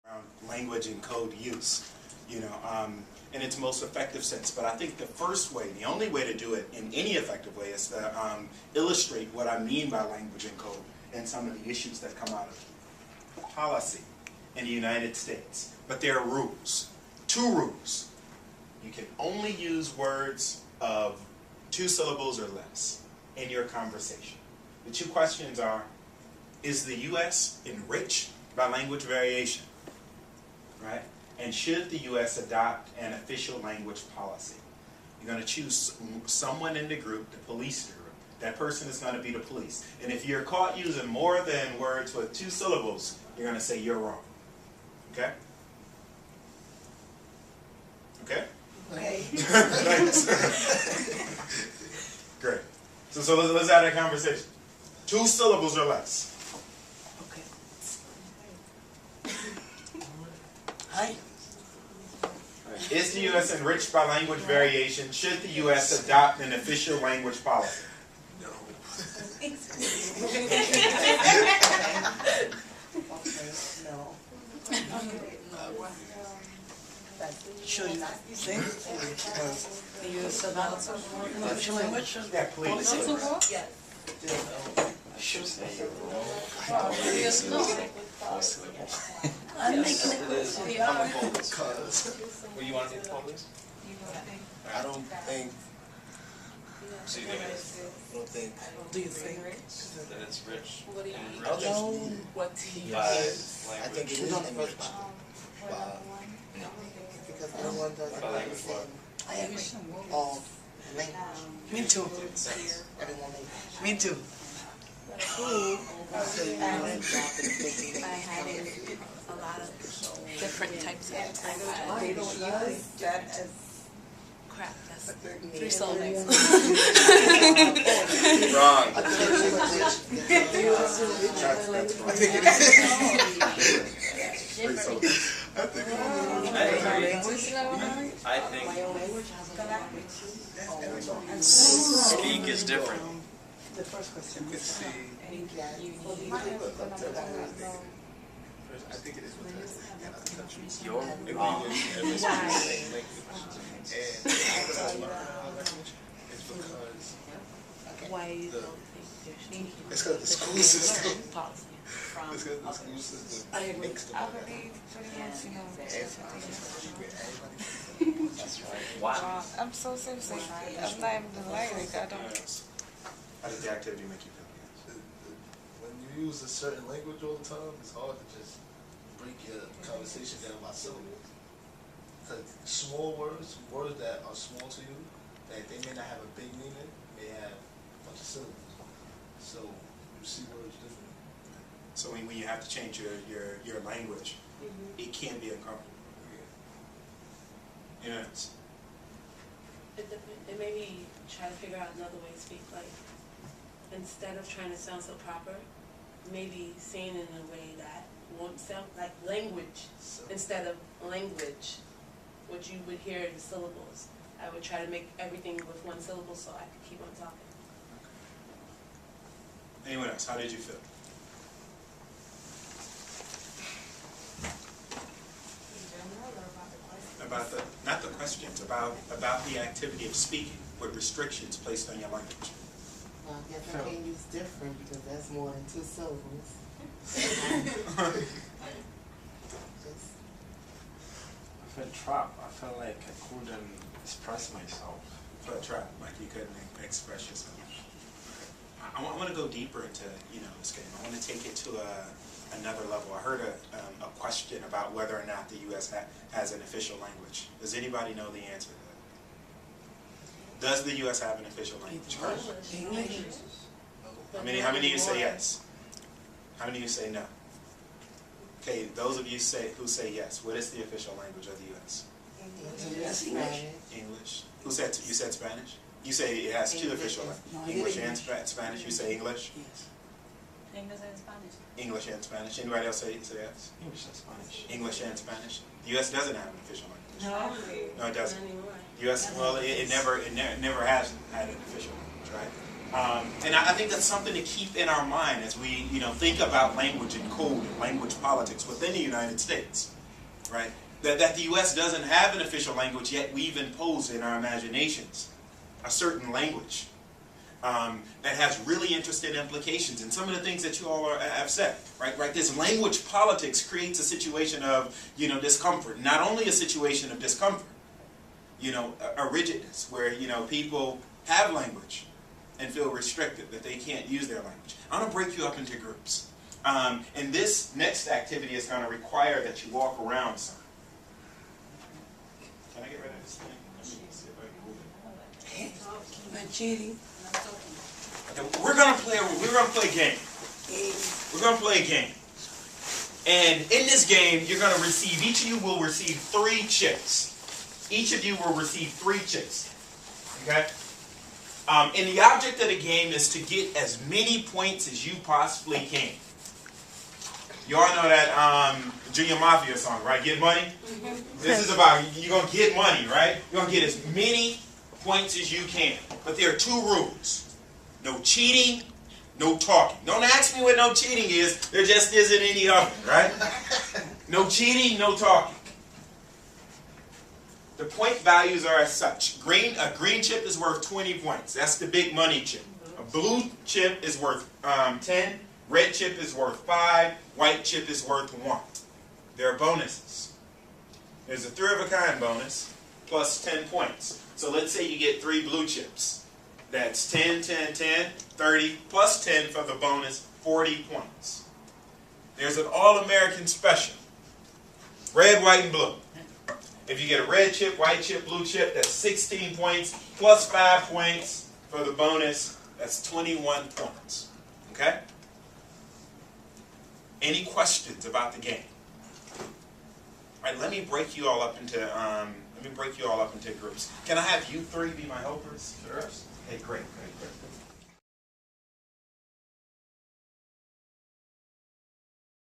around language and code use, in its most effective sense. But I think the first way, the only way to do it in any effective way is to illustrate what I mean by language and code and some of the issues that come out of policy in the United States. But there are rules, 2 rules. You can only use words of 2 syllables or less in your conversation. The 2 questions are, is the U.S. enriched by language variation? Right? And should the U.S. adopt an official language policy? You're going to choose someone in the group to police the group. That person is going to be the police. And if you're caught using more than words with 2 syllables, you're going to say you're wrong. Okay? Okay? Okay. Thanks. Great. So let's have that conversation. 2 syllables or less. Okay. Hi. Is the U.S. enriched by language variation? Should the U.S. adopt an official language policy? No. Should you think the U.S. adopt an official language? Yeah, please. Yes. I should say I'm making it Well, you want to take the poll, please? I don't think. So you think Do you think? that it's rich I don't and think. rich What he by I think it language? is enriched by because everyone doesn't By language what? understand I agree. all language. Me too. Everyone makes. Me too. By having a lot of different types of They don't use that as crap. That's 3 syllables. Wrong. I think it is. I think speak is different. the first question. You can see. I think it is because in other countries, You're every wrong. every same language. And because of our language, it's because Why you the- don't think there should be it's because the school system. policy from It's because the school system makes them I better. believe pretty much, you know, That's right. Wow. I'm so seriously, I'm not even gonna lie, like, I don't. How does the activity make you feel? When you use a certain language all the time, it's hard to just break your conversation down by syllables. Because small words, words that are small to you, that they may not have a big meaning, may have a bunch of syllables. So you see words differently. So when you have to change your language, it can be uncomfortable. It's It made me try to figure out another way to speak, like, instead of trying to sound so proper, maybe saying it in a way that won't sound like language, So, instead of language, what you would hear in the syllables. I would try to make everything with 1 syllable so I could keep on talking. Anyone else? How did you feel? About the, not the questions, about the activity of speaking with restrictions placed on your language. Well, I guess I can't use different because that's more than 2 syllables. Just, I felt trapped. I felt like I couldn't express myself. Felt trapped, like you couldn't express yourself. I want to go deeper into this game. I want to take it to another level. I heard a question about whether or not the U.S. has an official language. Does anybody know the answer to that? Does the U.S. have an official language? English. How many of you say yes? How many of you say no? Okay, those of you who say yes, what is the official language of the U.S.? Spanish. English. You said Spanish? You say it has 2 official languages. English and Spanish. You say English? Yes. English and Spanish. English and Spanish. Anybody else say yes? English and Spanish. English and Spanish. The U.S. doesn't have an official language. No, No, it doesn't. not anymore. The U.S. Well, it never has had an official language, right? And I think that's something to keep in our mind as we think about language and code and language politics within the United States. right? That the U.S. doesn't have an official language, yet we've imposed in our imaginations a certain language that has really interesting implications. And some of the things that you all have said, right? This language politics creates a situation of, discomfort. Not only a situation of discomfort, a rigidness where, people have language and feel restricted, that they can't use their language. I'm going to break you up into groups. And this next activity is going to require that you walk around some. Can I get rid of this thing? Let me see if I can move it. Not cheating. Okay, we're gonna play a game. We're gonna play a game. And in this game, you're gonna receive, each of you will receive 3 chips. Each of you will receive 3 chips. Okay? And the object of the game is to get as many points as you possibly can. You all know that Junior Mafia song, right? Get money? This is about, you're going to get money, right? You're going to get as many points as you can. But there are 2 rules. No cheating, no talking. Don't ask me what no cheating is. There just isn't any of it, right? No cheating, no talking. The point values are as such. A green chip is worth 20 points. That's the big money chip. A blue chip is worth 10. Red chip is worth 5. White chip is worth 1. There are bonuses. There's a 3-of-a-kind bonus plus 10 points. So let's say you get 3 blue chips. That's 10, 10, 10, 30, plus 10 for the bonus, 40 points. There's an all-American special. Red, white, and blue. If you get a red chip, white chip, blue chip, that's 16 points, plus 5 points for the bonus, that's 21 points. Okay? Any questions about the game? All right, let me break you all up into groups. Can I have you 3 be my helpers? Sure. Okay, great.